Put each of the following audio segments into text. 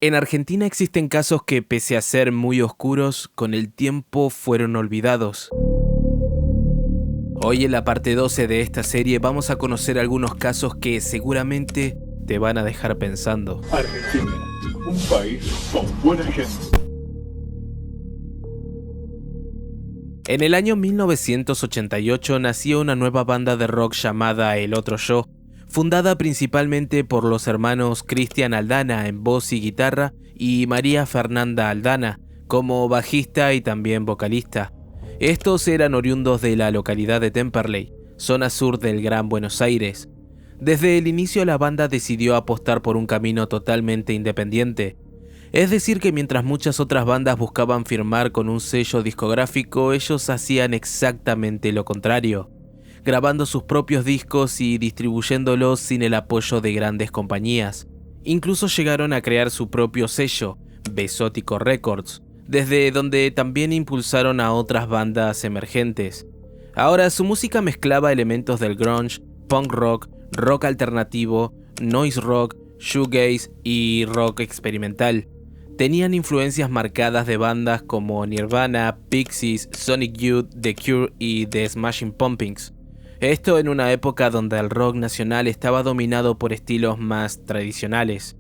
En Argentina existen casos que, pese a ser muy oscuros, con el tiempo fueron olvidados. Hoy en la parte 12 de esta serie vamos a conocer algunos casos que seguramente te van a dejar pensando. Argentina, un país con buena gente. En el año 1988 nació una nueva banda de rock llamada El Otro Yo, fundada principalmente por los hermanos Cristian Aldana en voz y guitarra y María Fernanda Aldana como bajista y también vocalista. Estos eran oriundos de la localidad de Temperley, zona sur del Gran Buenos Aires. Desde el inicio la banda decidió apostar por un camino totalmente independiente. Es decir que mientras muchas otras bandas buscaban firmar con un sello discográfico, ellos hacían exactamente lo contrario, grabando sus propios discos y distribuyéndolos sin el apoyo de grandes compañías. Incluso llegaron a crear su propio sello, Besótico Records, desde donde también impulsaron a otras bandas emergentes. Ahora su música mezclaba elementos del grunge, punk rock, rock alternativo, noise rock, shoegaze y rock experimental. Tenían influencias marcadas de bandas como Nirvana, Pixies, Sonic Youth, The Cure y The Smashing Pumpkins. Esto en una época donde el rock nacional estaba dominado por estilos más tradicionales.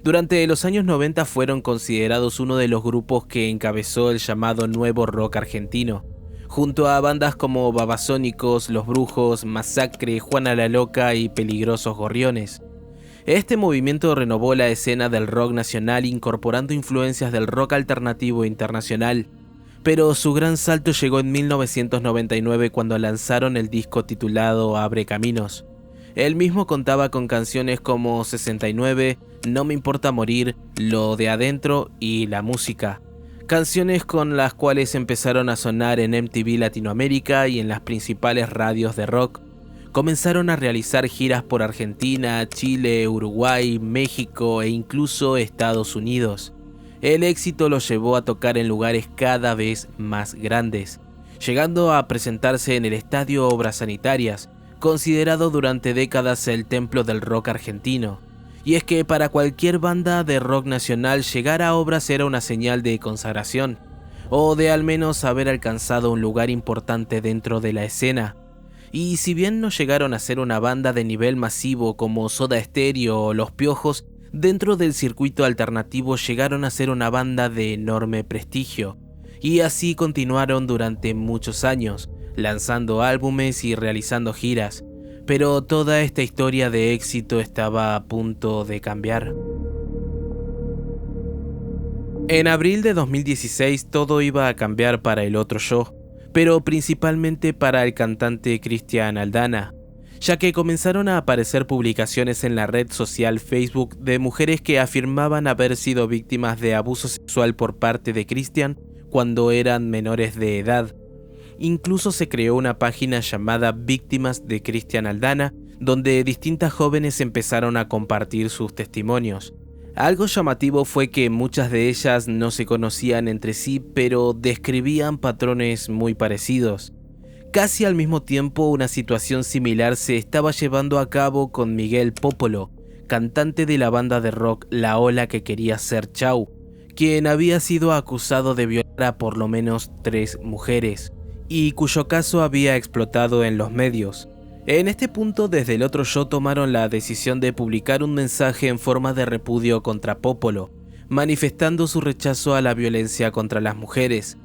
Durante los años 90 fueron considerados uno de los grupos que encabezó el llamado nuevo rock argentino, junto a bandas como Babasónicos, Los Brujos, Masacre, Juana la Loca y Peligrosos Gorriones. Este movimiento renovó la escena del rock nacional incorporando influencias del rock alternativo internacional, pero su gran salto llegó en 1999 cuando lanzaron el disco titulado Abre Caminos. El mismo contaba con canciones como 69, No me importa morir, Lo de adentro y La música. Canciones con las cuales empezaron a sonar en MTV Latinoamérica y en las principales radios de rock. Comenzaron a realizar giras por Argentina, Chile, Uruguay, México e incluso Estados Unidos. El éxito los llevó a tocar en lugares cada vez más grandes, llegando a presentarse en el Estadio Obras Sanitarias, considerado durante décadas el templo del rock argentino. Y es que para cualquier banda de rock nacional llegar a Obras era una señal de consagración, o de al menos haber alcanzado un lugar importante dentro de la escena. Y si bien no llegaron a ser una banda de nivel masivo como Soda Stereo o Los Piojos, dentro del circuito alternativo llegaron a ser una banda de enorme prestigio. Y así continuaron durante muchos años, lanzando álbumes y realizando giras. Pero toda esta historia de éxito estaba a punto de cambiar. En abril de 2016 todo iba a cambiar para El Otro Yo, pero principalmente para el cantante Cristian Aldana, ya que comenzaron a aparecer publicaciones en la red social Facebook de mujeres que afirmaban haber sido víctimas de abuso sexual por parte de Cristian cuando eran menores de edad. Incluso se creó una página llamada Víctimas de Cristian Aldana, donde distintas jóvenes empezaron a compartir sus testimonios. Algo llamativo fue que muchas de ellas no se conocían entre sí, pero describían patrones muy parecidos. Casi al mismo tiempo, una situación similar se estaba llevando a cabo con Miguel Popolo, cantante de la banda de rock La Ola que quería ser Chau, quien había sido acusado de violar a por lo menos 3 mujeres, y cuyo caso había explotado en los medios. En este punto, desde El Otro Yo tomaron la decisión de publicar un mensaje en forma de repudio contra Popolo, manifestando su rechazo a la violencia contra las mujeres.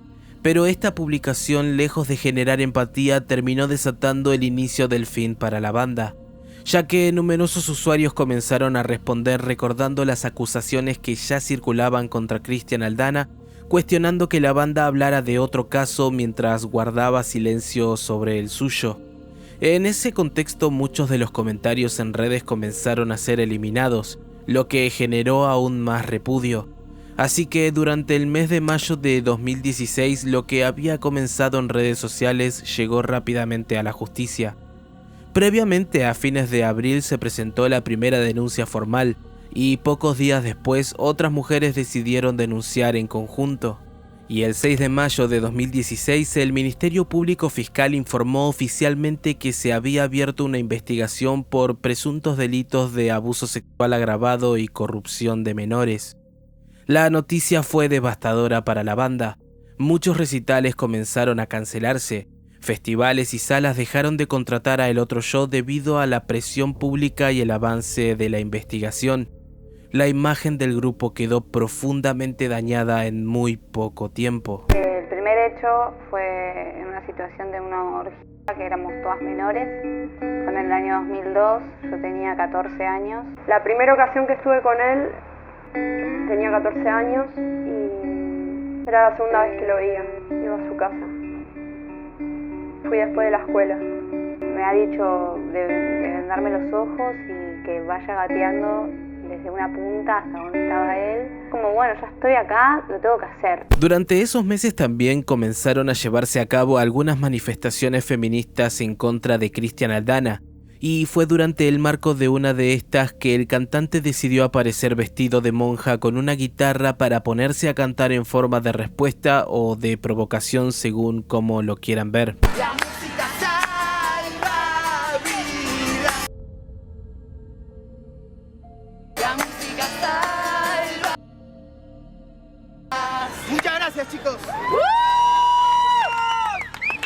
Pero esta publicación, lejos de generar empatía, terminó desatando el inicio del fin para la banda, ya que numerosos usuarios comenzaron a responder recordando las acusaciones que ya circulaban contra Cristian Aldana, cuestionando que la banda hablara de otro caso mientras guardaba silencio sobre el suyo. En ese contexto, muchos de los comentarios en redes comenzaron a ser eliminados, lo que generó aún más repudio. Así que durante el mes de mayo de 2016, lo que había comenzado en redes sociales llegó rápidamente a la justicia. Previamente, a fines de abril, se presentó la primera denuncia formal, y pocos días después otras mujeres decidieron denunciar en conjunto. Y el 6 de mayo de 2016 el Ministerio Público Fiscal informó oficialmente que se había abierto una investigación por presuntos delitos de abuso sexual agravado y corrupción de menores. La noticia fue devastadora para la banda. Muchos recitales comenzaron a cancelarse. Festivales y salas dejaron de contratar a El Otro Yo debido a la presión pública y el avance de la investigación. La imagen del grupo quedó profundamente dañada en muy poco tiempo. El primer hecho fue en una situación de una orgía, que éramos todas menores. Fue en el año 2002, yo tenía 14 años. La primera ocasión que estuve con él, tenía 14 años y era la segunda vez que lo veía. Iba a su casa. Fui después de la escuela. Me ha dicho de vendarme los ojos y que vaya gateando desde una punta hasta donde estaba él. Como bueno, ya estoy acá, lo tengo que hacer. Durante esos meses también comenzaron a llevarse a cabo algunas manifestaciones feministas en contra de Cristian Aldana, y fue durante el marco de una de estas que el cantante decidió aparecer vestido de monja con una guitarra para ponerse a cantar en forma de respuesta o de provocación según como lo quieran ver. La música salva vidas. La música salva. Muchas gracias, chicos.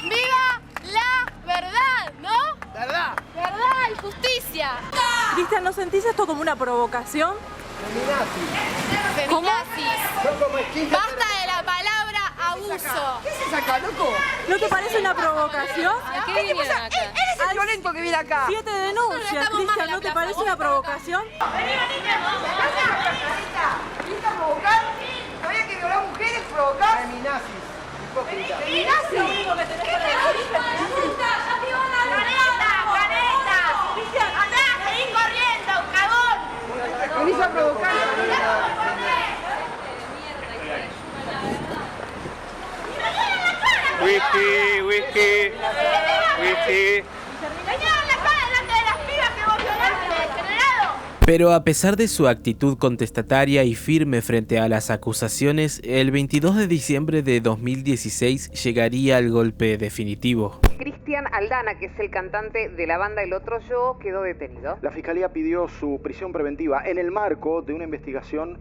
¡Viva la verdad, ¿no? ¿Verdad? Verdad y justicia. Cristian, ¿no sentís esto como una provocación? Feminazis. Son como esquintas. Basta de la palabra abuso. ¿Qué se saca, loco? ¿No te parece una provocación? ¿A qué vinieron acá? Él es el violento que viene acá. 7 denuncias, estamos más Cristian, en la ¿no te plaza, parece vos una estás acá. provocación? ¿Viste a provocar? ¿Sabía que violar mujeres provocar? Feminazis. Hipócrita. Lo único que tenés para decir. Venís a provocar. Whisky. Pero a pesar de su actitud contestataria y firme frente a las acusaciones, el 22 de diciembre de 2016 llegaría el golpe definitivo. Cristian Aldana, que es el cantante de la banda El Otro Yo, quedó detenido. La Fiscalía pidió su prisión preventiva en el marco de una investigación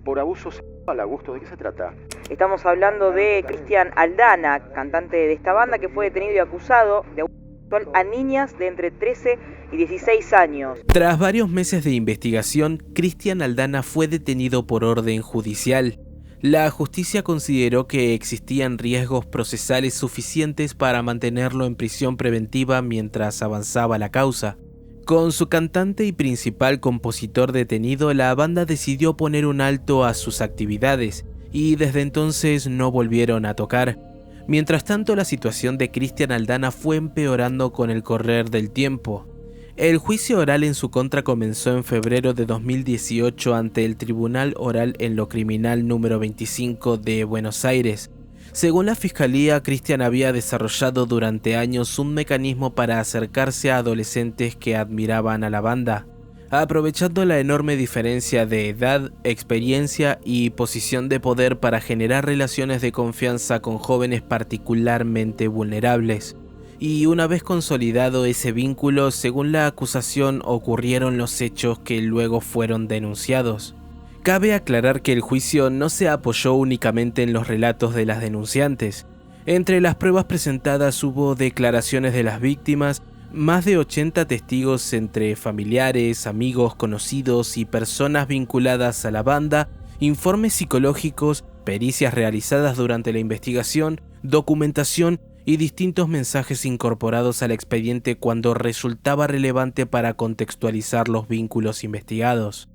por abuso sexual. Augusto, ¿de qué se trata? Estamos hablando de Cristian Aldana, cantante de esta banda que fue detenido y acusado de abuso sexual a niñas de entre 13 y 16 años. Tras varios meses de investigación, Cristian Aldana fue detenido por orden judicial. La justicia consideró que existían riesgos procesales suficientes para mantenerlo en prisión preventiva mientras avanzaba la causa. Con su cantante y principal compositor detenido, la banda decidió poner un alto a sus actividades y desde entonces no volvieron a tocar. Mientras tanto, la situación de Cristian Aldana fue empeorando con el correr del tiempo. El juicio oral en su contra comenzó en febrero de 2018 ante el Tribunal Oral en lo Criminal número 25 de Buenos Aires. Según la Fiscalía, Cristian había desarrollado durante años un mecanismo para acercarse a adolescentes que admiraban a la banda, aprovechando la enorme diferencia de edad, experiencia y posición de poder para generar relaciones de confianza con jóvenes particularmente vulnerables. Y una vez consolidado ese vínculo, según la acusación, ocurrieron los hechos que luego fueron denunciados. Cabe aclarar que el juicio no se apoyó únicamente en los relatos de las denunciantes. Entre las pruebas presentadas hubo declaraciones de las víctimas, más de 80 testigos entre familiares, amigos, conocidos y personas vinculadas a la banda, informes psicológicos, pericias realizadas durante la investigación, documentación y distintos mensajes incorporados al expediente cuando resultaba relevante para contextualizar los vínculos investigados.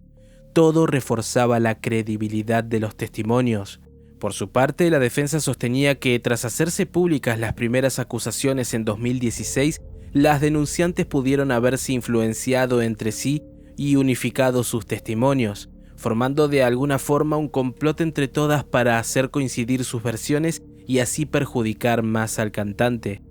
Todo reforzaba la credibilidad de los testimonios. Por su parte, la defensa sostenía que tras hacerse públicas las primeras acusaciones en 2016, las denunciantes pudieron haberse influenciado entre sí y unificado sus testimonios, formando de alguna forma un complot entre todas para hacer coincidir sus versiones y así perjudicar más al cantante.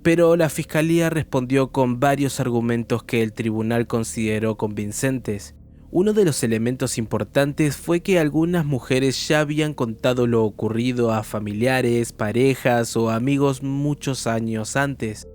Pero la Fiscalía respondió con varios argumentos que el tribunal consideró convincentes. Uno de los elementos importantes fue que algunas mujeres ya habían contado lo ocurrido a familiares, parejas o amigos muchos años antes.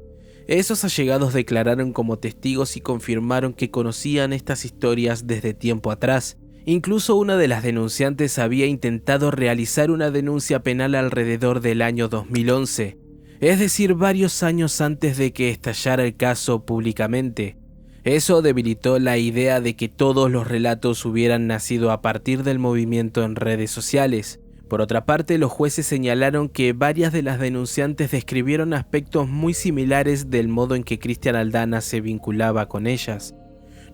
Esos allegados declararon como testigos y confirmaron que conocían estas historias desde tiempo atrás, Incluso una de las denunciantes había intentado realizar una denuncia penal alrededor del año 2011, es decir, varios años antes de que estallara el caso públicamente. Eso debilitó la idea de que todos los relatos hubieran nacido a partir del movimiento en redes sociales. Por otra parte, los jueces señalaron que varias de las denunciantes describieron aspectos muy similares del modo en que Cristian Aldana se vinculaba con ellas.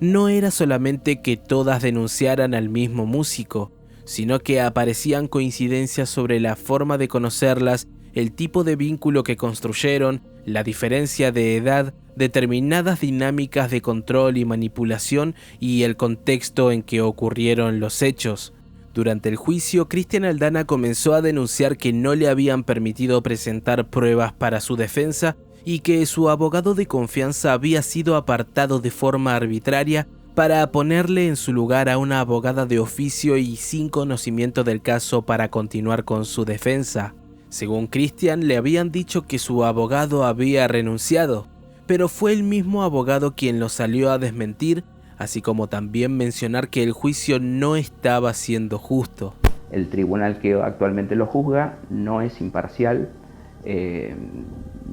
No era solamente que todas denunciaran al mismo músico, sino que aparecían coincidencias sobre la forma de conocerlas, el tipo de vínculo que construyeron, la diferencia de edad, determinadas dinámicas de control y manipulación y el contexto en que ocurrieron los hechos. Durante el juicio, Cristian Aldana comenzó a denunciar que no le habían permitido presentar pruebas para su defensa y que su abogado de confianza había sido apartado de forma arbitraria para ponerle en su lugar a una abogada de oficio y sin conocimiento del caso para continuar con su defensa. Según Cristian, le habían dicho que su abogado había renunciado, pero fue el mismo abogado quien lo salió a desmentir, así como también mencionar que el juicio no estaba siendo justo. El tribunal que actualmente lo juzga no es imparcial,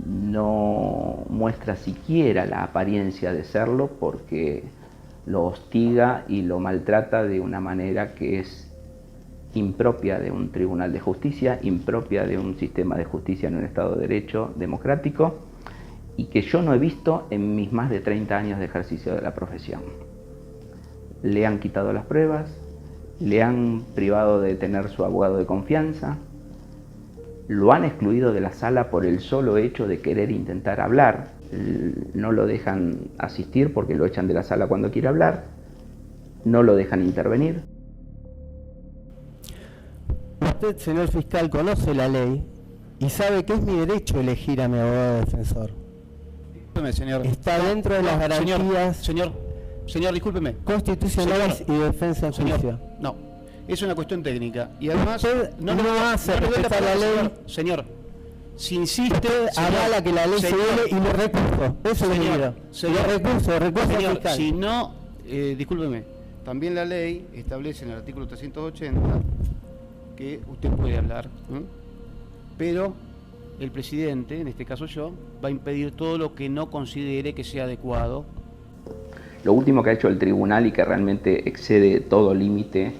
no muestra siquiera la apariencia de serlo porque lo hostiga y lo maltrata de una manera que es impropia de un tribunal de justicia, impropia de un sistema de justicia en un Estado de Derecho democrático y que yo no he visto en mis más de 30 años de ejercicio de la profesión. Le han quitado las pruebas, le han privado de tener su abogado de confianza, lo han excluido de la sala por el solo hecho de querer intentar hablar, no lo dejan asistir porque lo echan de la sala cuando quiere hablar, no lo dejan intervenir. Usted, señor fiscal, conoce la ley y sabe que es mi derecho elegir a mi abogado defensor. Discúlpeme, señor. Está dentro de las garantías señor, discúlpeme. Constitucionales y defensa en juicio. No, es una cuestión técnica. Y además, usted no hace respetar la ley. Señor, si insiste, avala que la ley se viole y lo recurso. Eso es lo recurso fiscal. Si no, discúlpeme, también la ley establece en el artículo 380 que usted puede hablar, pero el presidente, en este caso yo, va a impedir todo lo que no considere que sea adecuado. Lo último que ha hecho el tribunal y que realmente excede todo límite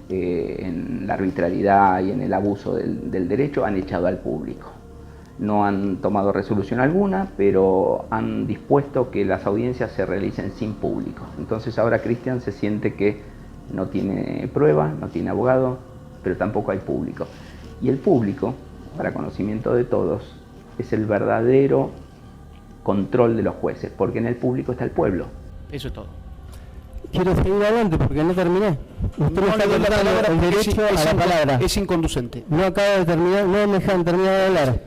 en la arbitrariedad y en el abuso del derecho, han echado al público. No han tomado resolución alguna, pero han dispuesto que las audiencias se realicen sin público. Entonces ahora Cristian se siente que no tiene prueba, no tiene abogado, pero tampoco hay público. Y el público, para conocimiento de todos, es el verdadero control de los jueces, porque en el público está el pueblo. Eso es todo. Quiero seguir adelante porque no terminé. Usted no está contando el derecho a la palabra. Es inconducente. No acaba de terminar, no me dejan terminar de hablar.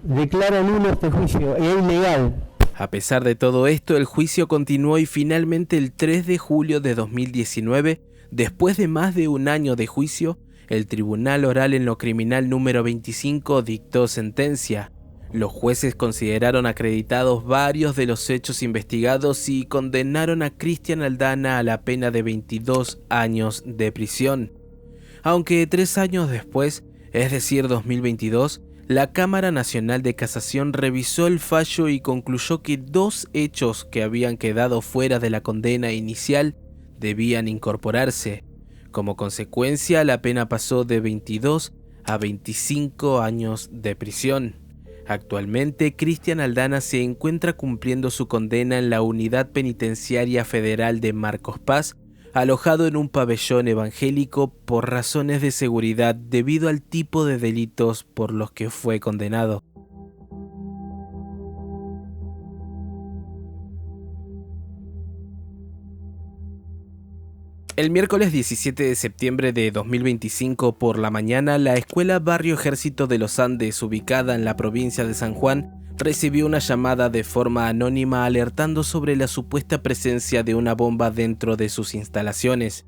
Declaro nulo este juicio, es ilegal. A pesar de todo esto, el juicio continuó y finalmente el 3 de julio de 2019, después de más de un año de juicio, el Tribunal Oral en lo Criminal número 25 dictó sentencia. Los jueces consideraron acreditados varios de los hechos investigados y condenaron a Cristian Aldana a la pena de 22 años de prisión. Aunque 3 años después, es decir 2022, la Cámara Nacional de Casación revisó el fallo y concluyó que 2 hechos que habían quedado fuera de la condena inicial debían incorporarse. Como consecuencia, la pena pasó de 22 a 25 años de prisión. Actualmente, Cristian Aldana se encuentra cumpliendo su condena en la Unidad Penitenciaria Federal de Marcos Paz, alojado en un pabellón evangélico por razones de seguridad debido al tipo de delitos por los que fue condenado. El miércoles 17 de septiembre de 2025 por la mañana, la escuela Barrio Ejército de los Andes, ubicada en la provincia de San Juan, recibió una llamada de forma anónima alertando sobre la supuesta presencia de una bomba dentro de sus instalaciones.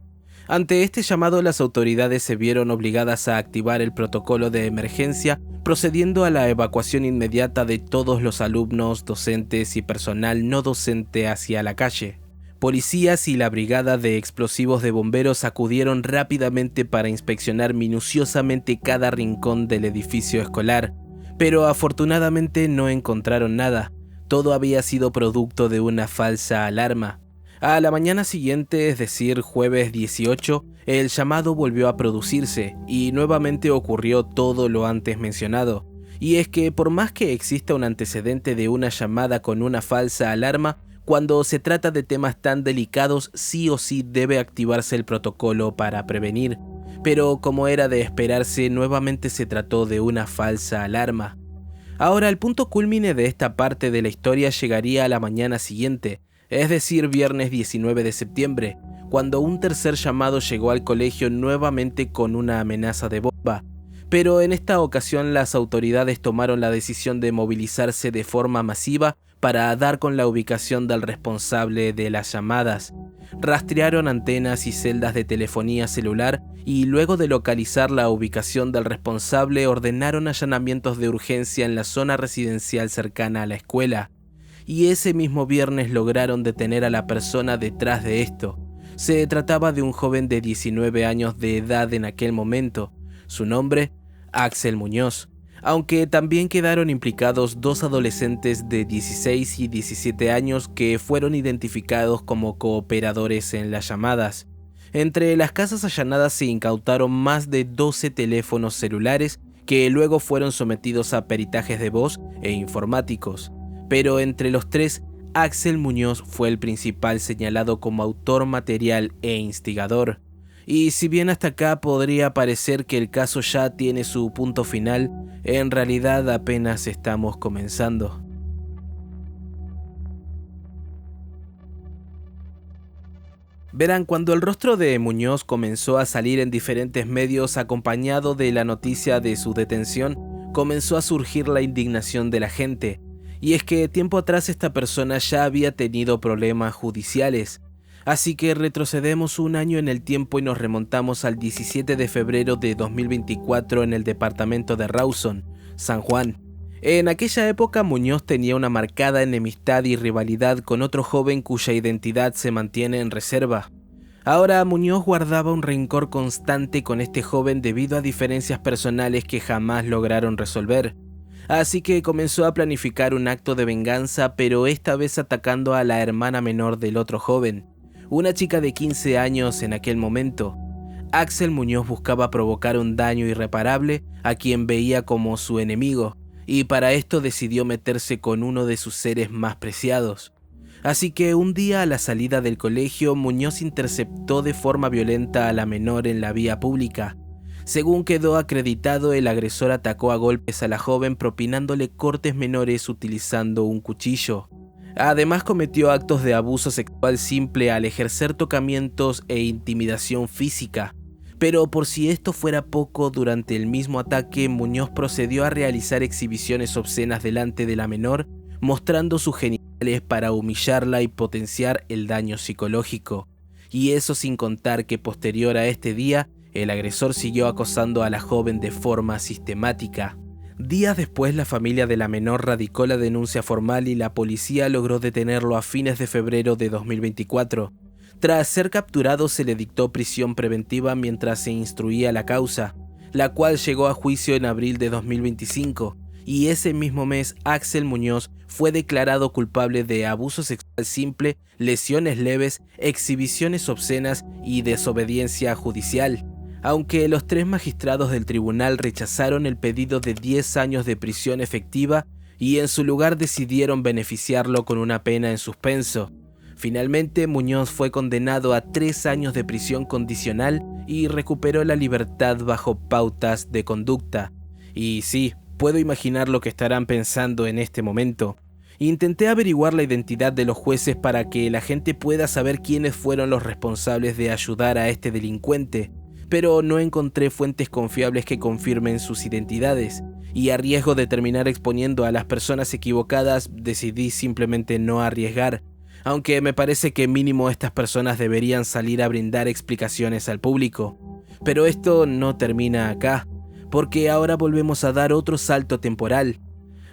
Ante este llamado, las autoridades se vieron obligadas a activar el protocolo de emergencia, procediendo a la evacuación inmediata de todos los alumnos, docentes y personal no docente hacia la calle. Policías y la brigada de explosivos de bomberos acudieron rápidamente para inspeccionar minuciosamente cada rincón del edificio escolar, pero afortunadamente no encontraron nada. Todo había sido producto de una falsa alarma. A la mañana siguiente, es decir, jueves 18, el llamado volvió a producirse y nuevamente ocurrió todo lo antes mencionado. Y es que por más que exista un antecedente de una llamada con una falsa alarma, cuando se trata de temas tan delicados, sí o sí debe activarse el protocolo para prevenir. Pero como era de esperarse, nuevamente se trató de una falsa alarma. Ahora, el punto cúlmine de esta parte de la historia llegaría a la mañana siguiente, es decir, viernes 19 de septiembre, cuando un tercer llamado llegó al colegio nuevamente con una amenaza de bomba. Pero en esta ocasión las autoridades tomaron la decisión de movilizarse de forma masiva para dar con la ubicación del responsable de las llamadas. Rastrearon antenas y celdas de telefonía celular y luego de localizar la ubicación del responsable ordenaron allanamientos de urgencia en la zona residencial cercana a la escuela. Y ese mismo viernes lograron detener a la persona detrás de esto. Se trataba de un joven de 19 años de edad en aquel momento. Su nombre, Axel Muñoz, aunque también quedaron implicados dos adolescentes de 16 y 17 años que fueron identificados como cooperadores en las llamadas. Entre las casas allanadas se incautaron más de 12 teléfonos celulares que luego fueron sometidos a peritajes de voz e informáticos. Pero entre los tres, Axel Muñoz fue el principal señalado como autor material e instigador. Y si bien hasta acá podría parecer que el caso ya tiene su punto final, en realidad apenas estamos comenzando. Verán, cuando el rostro de Muñoz comenzó a salir en diferentes medios acompañado de la noticia de su detención, comenzó a surgir la indignación de la gente. Y es que tiempo atrás esta persona ya había tenido problemas judiciales. Así que retrocedemos un año en el tiempo y nos remontamos al 17 de febrero de 2024 en el departamento de Rawson, San Juan. En aquella época Muñoz tenía una marcada enemistad y rivalidad con otro joven cuya identidad se mantiene en reserva. Ahora Muñoz guardaba un rencor constante con este joven debido a diferencias personales que jamás lograron resolver. Así que comenzó a planificar un acto de venganza, pero esta vez atacando a la hermana menor del otro joven, una chica de 15 años en aquel momento. Axel Muñoz buscaba provocar un daño irreparable a quien veía como su enemigo, y para esto decidió meterse con uno de sus seres más preciados. Así que un día a la salida del colegio, Muñoz interceptó de forma violenta a la menor en la vía pública. Según quedó acreditado, el agresor atacó a golpes a la joven propinándole cortes menores utilizando un cuchillo. Además cometió actos de abuso sexual simple al ejercer tocamientos e intimidación física. Pero por si esto fuera poco, durante el mismo ataque Muñoz procedió a realizar exhibiciones obscenas delante de la menor, mostrando sus genitales para humillarla y potenciar el daño psicológico. Y eso sin contar que posterior a este día, el agresor siguió acosando a la joven de forma sistemática. Días después, la familia de la menor radicó la denuncia formal y la policía logró detenerlo a fines de febrero de 2024. Tras ser capturado, se le dictó prisión preventiva mientras se instruía la causa, la cual llegó a juicio en abril de 2025, y ese mismo mes Axel Muñoz fue declarado culpable de abuso sexual simple, lesiones leves, exhibiciones obscenas y desobediencia judicial. Aunque los tres magistrados del tribunal rechazaron el pedido de 10 años de prisión efectiva y en su lugar decidieron beneficiarlo con una pena en suspenso. Finalmente, Muñoz fue condenado a 3 años de prisión condicional y recuperó la libertad bajo pautas de conducta. Y sí, puedo imaginar lo que estarán pensando en este momento. Intenté averiguar la identidad de los jueces para que la gente pueda saber quiénes fueron los responsables de ayudar a este delincuente, pero no encontré fuentes confiables que confirmen sus identidades, y a riesgo de terminar exponiendo a las personas equivocadas, decidí simplemente no arriesgar, aunque me parece que mínimo estas personas deberían salir a brindar explicaciones al público. Pero esto no termina acá, porque ahora volvemos a dar otro salto temporal.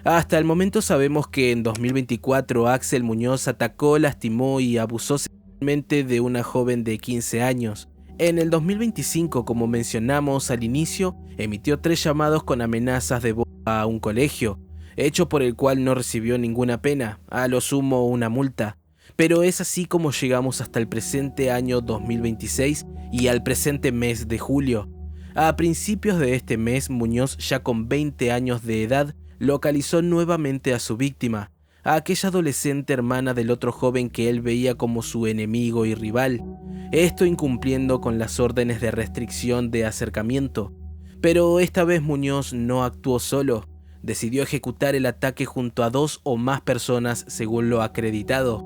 Hasta el momento sabemos que en 2024 Axel Muñoz atacó, lastimó y abusó de una joven de 15 años. En el 2025, como mencionamos al inicio, emitió 3 llamados con amenazas de bomba a un colegio, hecho por el cual no recibió ninguna pena, a lo sumo una multa. Pero es así como llegamos hasta el presente año 2026 y al presente mes de julio. A principios de este mes, Muñoz, ya con 20 años de edad, localizó nuevamente a su víctima, a aquella adolescente hermana del otro joven que él veía como su enemigo y rival, esto incumpliendo con las órdenes de restricción de acercamiento. Pero esta vez Muñoz no actuó solo, decidió ejecutar el ataque junto a 2 o más personas según lo acreditado.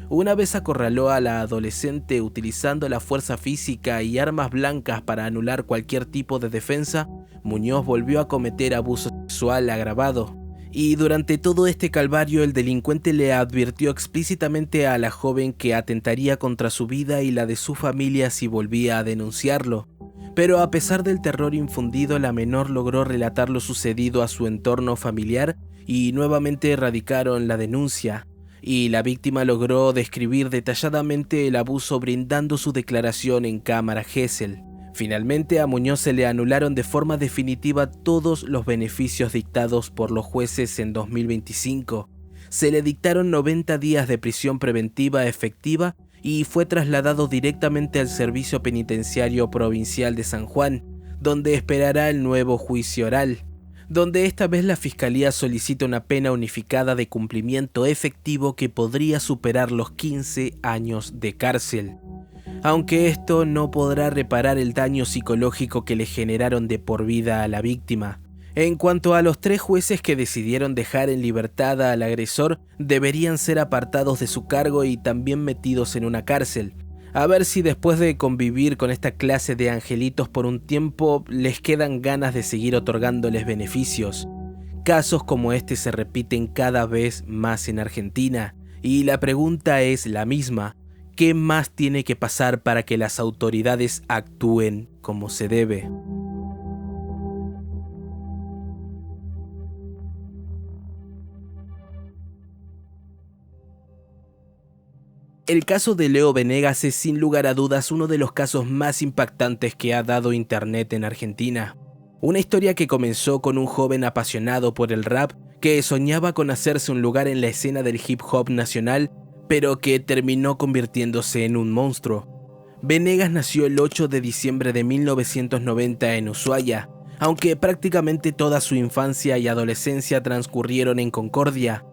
Una vez acorraló a la adolescente utilizando la fuerza física y armas blancas para anular cualquier tipo de defensa, Muñoz volvió a cometer abuso sexual agravado. Y durante todo este calvario el delincuente le advirtió explícitamente a la joven que atentaría contra su vida y la de su familia si volvía a denunciarlo. Pero a pesar del terror infundido, la menor logró relatar lo sucedido a su entorno familiar y nuevamente erradicaron la denuncia. Y la víctima logró describir detalladamente el abuso brindando su declaración en cámara Gesell. Finalmente a Muñoz se le anularon de forma definitiva todos los beneficios dictados por los jueces en 2025. Se le dictaron 90 días de prisión preventiva efectiva y fue trasladado directamente al Servicio Penitenciario Provincial de San Juan, donde esperará el nuevo juicio oral, donde esta vez la Fiscalía solicita una pena unificada de cumplimiento efectivo que podría superar los 15 años de cárcel. Aunque esto no podrá reparar el daño psicológico que le generaron de por vida a la víctima. En cuanto a los 3 jueces que decidieron dejar en libertad al agresor, deberían ser apartados de su cargo y también metidos en una cárcel. A ver si después de convivir con esta clase de angelitos por un tiempo, les quedan ganas de seguir otorgándoles beneficios. Casos como este se repiten cada vez más en Argentina, y la pregunta es la misma: ¿qué más tiene que pasar para que las autoridades actúen como se debe? El caso de Leo Venegas es sin lugar a dudas uno de los casos más impactantes que ha dado Internet en Argentina. Una historia que comenzó con un joven apasionado por el rap que soñaba con hacerse un lugar en la escena del hip hop nacional, pero que terminó convirtiéndose en un monstruo. Venegas nació el 8 de diciembre de 1990 en Ushuaia, aunque prácticamente toda su infancia y adolescencia transcurrieron en Concordia.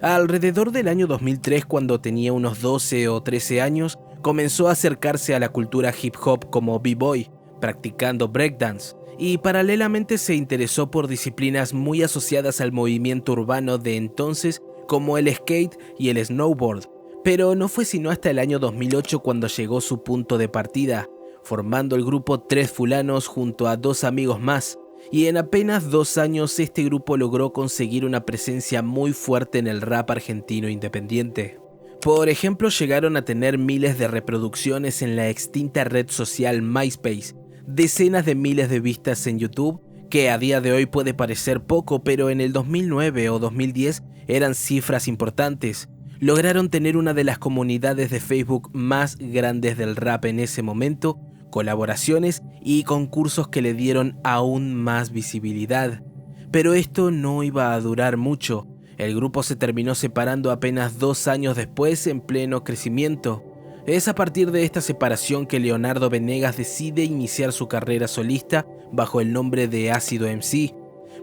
Alrededor del año 2003, cuando tenía unos 12 o 13 años, comenzó a acercarse a la cultura hip hop como b-boy, practicando breakdance, y paralelamente se interesó por disciplinas muy asociadas al movimiento urbano de entonces como el skate y el snowboard. Pero no fue sino hasta el año 2008 cuando llegó su punto de partida, formando el grupo 3 Fulanos junto a 2 amigos más, y en apenas 2 años este grupo logró conseguir una presencia muy fuerte en el rap argentino independiente. Por ejemplo, llegaron a tener miles de reproducciones en la extinta red social MySpace, decenas de miles de vistas en YouTube, que a día de hoy puede parecer poco, pero en el 2009 o 2010 eran cifras importantes. Lograron tener una de las comunidades de Facebook más grandes del rap en ese momento, colaboraciones y concursos que le dieron aún más visibilidad. Pero esto no iba a durar mucho. El grupo se terminó separando apenas 2 años después en pleno crecimiento. Es a partir de esta separación que Leonardo Venegas decide iniciar su carrera solista bajo el nombre de Ácido MC,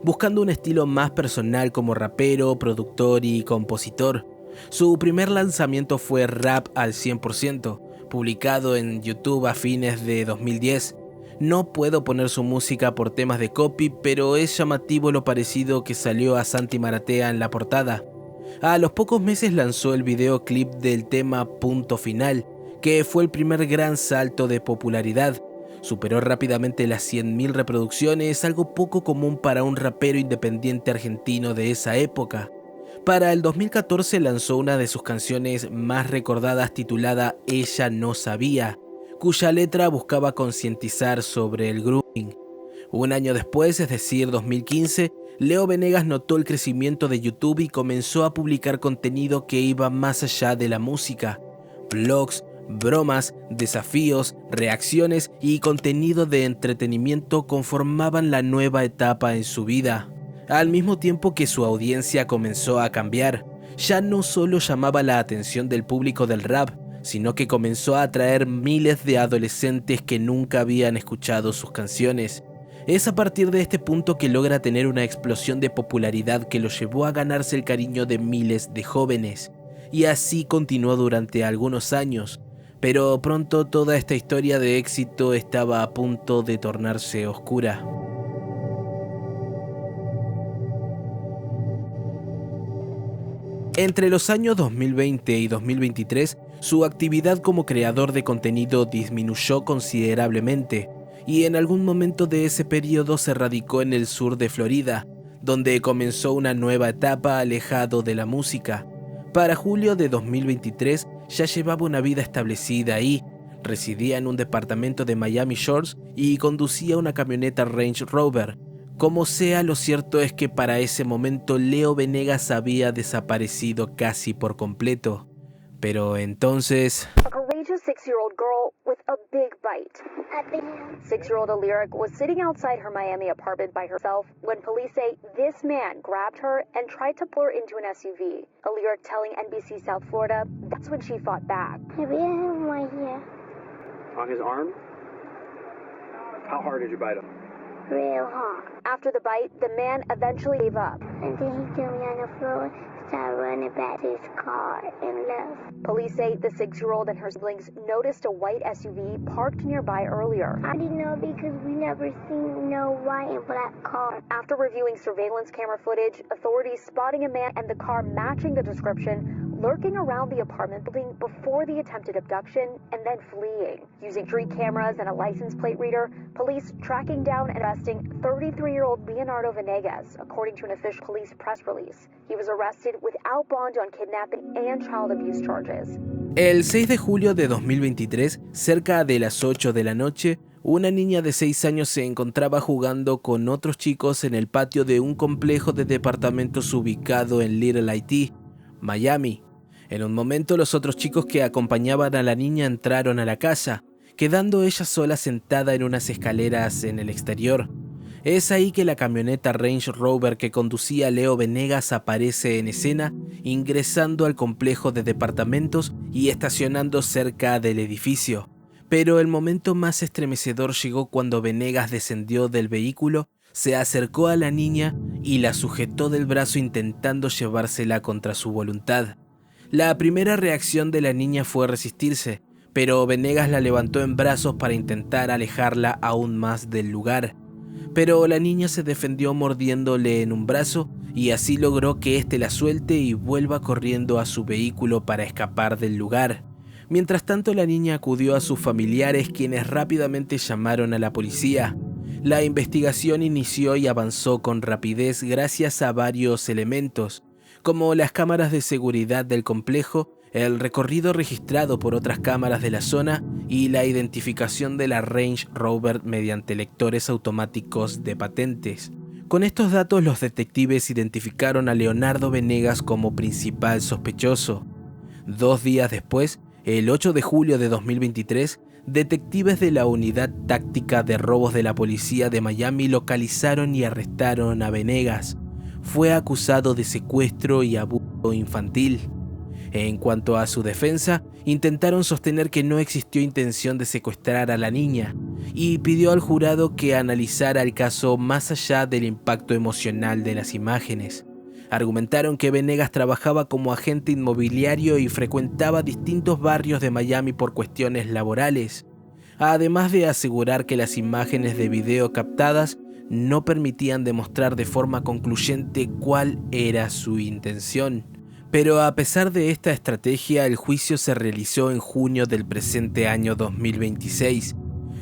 buscando un estilo más personal como rapero, productor y compositor. Su primer lanzamiento fue Rap al 100%, publicado en YouTube a fines de 2010. No puedo poner su música por temas de copy, pero es llamativo lo parecido que salió a Santi Maratea en la portada. A los pocos meses lanzó el videoclip del tema Punto Final, que fue el primer gran salto de popularidad. Superó rápidamente las 100.000 reproducciones, algo poco común para un rapero independiente argentino de esa época. Para el 2014 lanzó una de sus canciones más recordadas titulada Ella no sabía, cuya letra buscaba concientizar sobre el grooming. Un año después, es decir, 2015, Leo Venegas notó el crecimiento de YouTube y comenzó a publicar contenido que iba más allá de la música. Vlogs, Bromas, desafíos, reacciones y contenido de entretenimiento conformaban la nueva etapa en su vida, al mismo tiempo que su audiencia comenzó a cambiar. Ya no solo llamaba la atención del público del rap, sino que comenzó a atraer miles de adolescentes que nunca habían escuchado sus canciones. Es a partir de este punto que logra tener una explosión de popularidad que lo llevó a ganarse el cariño de miles de jóvenes. Y así continuó durante algunos años, pero pronto toda esta historia de éxito estaba a punto de tornarse oscura. Entre los años 2020 y 2023, su actividad como creador de contenido disminuyó considerablemente, y en algún momento de ese periodo se radicó en el sur de Florida, donde comenzó una nueva etapa alejado de la música. Para julio de 2023 ya llevaba una vida establecida ahí, residía en un departamento de Miami Shores y conducía una camioneta Range Rover. Como sea, lo cierto es que para ese momento Leo Venegas había desaparecido casi por completo. Pero entonces... A courageous 6-year-old girl with a big bite. 6-year-old Lyric was sitting outside her Miami apartment by herself when police say this man grabbed her and tried to pull her into an SUV. Lyric telling NBC South Florida that's when she fought back. Maybe I have my hair. On his arm? How hard did you bite him? Real hard. After the bite, the man eventually gave up. And then he threw me on the floor, started running back to his car, and left. Police say the 6-year-old and her siblings noticed a white SUV parked nearby earlier. I didn't know because we never seen no white and black car. After reviewing surveillance camera footage, authorities spotting a man and the car matching the description lurking around the apartment building before the attempted abduction and then fleeing. Using street cameras and a license plate reader, police tracking down and arresting 33-year-old Leonardo Venegas, according to an official police press release. He was arrested without bond on kidnapping and child abuse charges. El 6 de julio de 2023, cerca de las 8 de la noche, una niña de 6 años se encontraba jugando con otros chicos en el patio de un complejo de departamentos ubicado en Little Haití, Miami. En un momento, los otros chicos que acompañaban a la niña entraron a la casa, quedando ella sola sentada en unas escaleras en el exterior. Es ahí que la camioneta Range Rover que conducía Leo Venegas aparece en escena, ingresando al complejo de departamentos y estacionando cerca del edificio. Pero el momento más estremecedor llegó cuando Venegas descendió del vehículo, se acercó a la niña y la sujetó del brazo intentando llevársela contra su voluntad. La primera reacción de la niña fue resistirse, pero Venegas la levantó en brazos para intentar alejarla aún más del lugar. Pero la niña se defendió mordiéndole en un brazo y así logró que éste la suelte y vuelva corriendo a su vehículo para escapar del lugar. Mientras tanto, la niña acudió a sus familiares, quienes rápidamente llamaron a la policía. La investigación inició y avanzó con rapidez gracias a varios elementos, como las cámaras de seguridad del complejo, el recorrido registrado por otras cámaras de la zona y la identificación de la Range Rover mediante lectores automáticos de patentes. Con estos datos, los detectives identificaron a Leonardo Venegas como principal sospechoso. 2 días después, el 8 de julio de 2023, detectives de la Unidad Táctica de Robos de la Policía de Miami localizaron y arrestaron a Venegas. Fue acusado de secuestro y abuso infantil. En cuanto a su defensa, intentaron sostener que no existió intención de secuestrar a la niña y pidió al jurado que analizara el caso más allá del impacto emocional de las imágenes. Argumentaron que Venegas trabajaba como agente inmobiliario y frecuentaba distintos barrios de Miami por cuestiones laborales, además de asegurar que las imágenes de video captadas no permitían demostrar de forma concluyente cuál era su intención. Pero a pesar de esta estrategia, el juicio se realizó en junio del presente año 2026.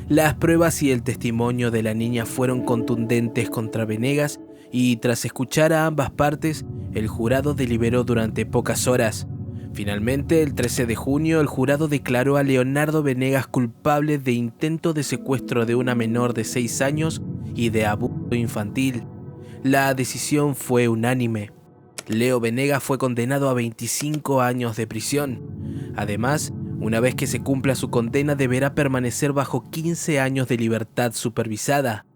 Las pruebas y el testimonio de la niña fueron contundentes contra Venegas y tras escuchar a ambas partes, el jurado deliberó durante pocas horas. Finalmente, el 13 de junio, el jurado declaró a Leonardo Venegas culpable de intento de secuestro de una menor de 6 años y de abuso infantil. La decisión fue unánime. Leo Venegas fue condenado a 25 años de prisión. Además, Una vez que se cumpla su condena deberá permanecer bajo 15 años de libertad supervisada,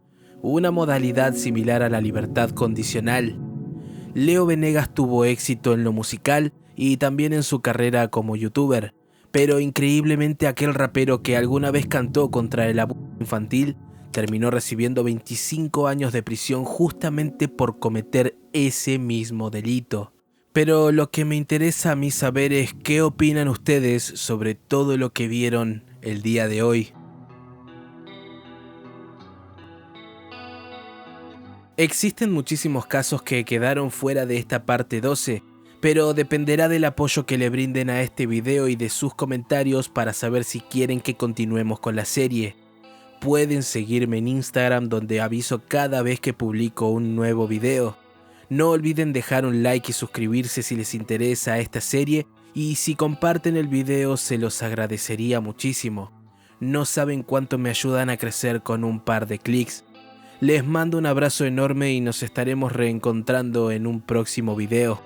una modalidad similar a la libertad condicional. Leo Venegas tuvo éxito en lo musical y también en su carrera como youtuber, pero increíblemente aquel rapero que alguna vez cantó contra el abuso infantil terminó recibiendo 25 años de prisión justamente por cometer ese mismo delito. Pero lo que me interesa a mí saber es qué opinan ustedes sobre todo lo que vieron el día de hoy. Existen muchísimos casos que quedaron fuera de esta parte 12, pero dependerá del apoyo que le brinden a este video y de sus comentarios para saber si quieren que continuemos con la serie. Pueden seguirme en Instagram, donde aviso cada vez que publico un nuevo video. No olviden dejar un like y suscribirse si les interesa esta serie, y si comparten el video se los agradecería muchísimo. No saben cuánto me ayudan a crecer con un par de clics. Les mando un abrazo enorme y nos estaremos reencontrando en un próximo video.